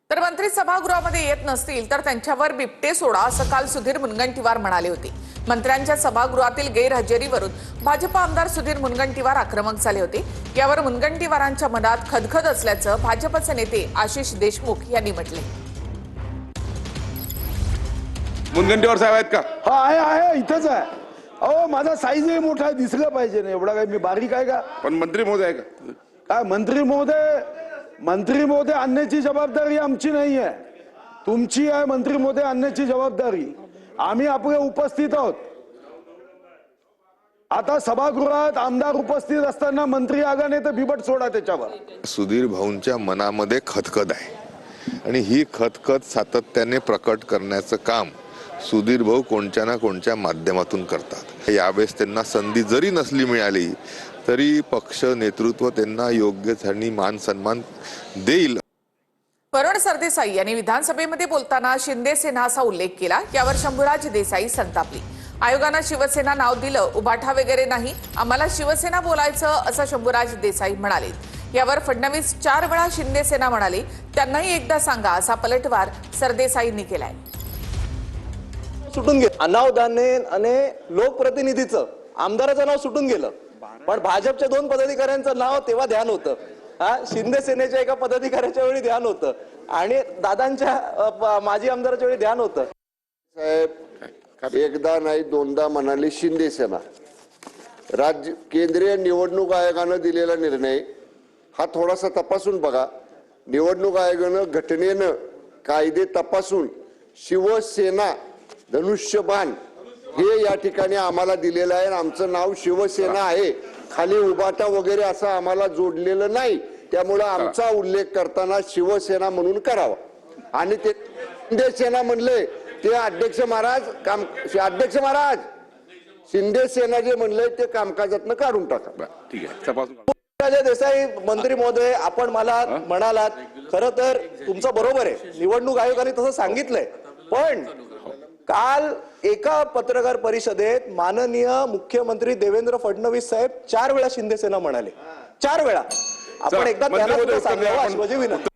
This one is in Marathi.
तर मंत्री सभागृहामध्ये येत नसतील तर त्यांच्यावर बिबटे सोडा असं काल सुधीर मुनगंटीवार म्हणाले होते। मंत्र्यांच्या सभागृहातील गैरहजेरीवरून भाजप आमदार सुधीर मुनगंटीवार आक्रमक झाले होते। यावर मुनगंटीवारांच्या मनात खदखद असल्याचं भाजपचे नेते आशिष देशमुख यांनी म्हटले। मुनगंटीवार साहेब आहेत का? हा आहे इथंच आहे। अहो माझा साईजही मोठा आहे, दिसलं पाहिजे ना, एवढा काय मी बारीक आहे का? पण मंत्री महोदय आहे का? काय मंत्री महोदय आणण्याची जबाबदारी आमची नाही आहे, तुमची आहे। मंत्री महोदय आणण्याची जबाबदारी आम्ही आपले उपस्थित आहोत। आता सभागृहात आमदार उपस्थित असताना मंत्री आगा नाही तर बिबट सोडा त्याच्यावर। सुधीर भाऊंच्या मनामध्ये खदखद आहे आणि ही खदखद सातत्याने प्रकट करण्याचं काम सुधीर भाऊ कोणत्या ना कोणत्या माध्यमातून करतात। यावेळेस त्यांना संधी जरी नसली मिळाली तरी पक्ष नेतृत्व त्यांना योग्य आणि मान सन्मान देईल। वरुण सरदेसाई यांनी विधानसभेमध्ये बोलताना शिंदे सेना असा उल्लेख केला। यावर शंभूराज देसाई संतापली। आयोगानं शिवसेना नाव दिलं, उबाठा वगैरे नाही, आम्हाला शिवसेना बोलायचं असं शंभूराज देसाई म्हणाले। यावर फडणवीस 4 वेळा शिंदे सेना म्हणाले, त्यांनाही एकदा सांगा असा पलटवार सरदेसाईंनी केलाय। सुटून गेलं अनावधाने आणि लोकप्रतिनिधीचं आमदाराचं नाव सुटून गेलं, पण भाजपच्या 2 पदाधिकाऱ्यांचं नाव तेव्हा ध्यान होतं। शिंदे सेनेच्या एका पदाधिकाऱ्याच्या वेळी ध्यान होतं आणि दादांच्या माजी आमदाराच्या वेळी ध्यान होतं। साहेब एकदा नाही दोनदा म्हणाले शिंदे सेना। राज्य केंद्रीय निवडणूक आयोगानं दिलेला निर्णय हा थोडासा तपासून बघा। निवडणूक आयोगानं घटनेनं कायदे तपासून शिवसेना धनुष्यबाण हे या ठिकाणी आम्हाला दिलेलं आहे। आमचं नाव शिवसेना आहे, खाली उबाटा वगैरे असं आम्हाला जोडलेलं नाही, त्यामुळे आमचा उल्लेख करताना शिवसेना म्हणून करावा। आणि ते शिंदे सेना म्हणले ते अध्यक्ष महाराज शिंदे सेना जे म्हणले ते कामकाजातनं काढून टाका। ठीक आहे, तपासून राजे देसाई मंत्री महोदय, आपण मला म्हणालात खरं तर तुमचं बरोबर आहे, निवडणूक आयोगाने तसं सांगितलंय, पण काल एका पत्रकार परिषदेत माननीय मुख्यमंत्री देवेंद्र फडणवीस साहेब 4 वेळा शिंदे सेना म्हणाले, 4 वेळा। आपण एकदा त्यांना सांगावं अशी माझी विनंती।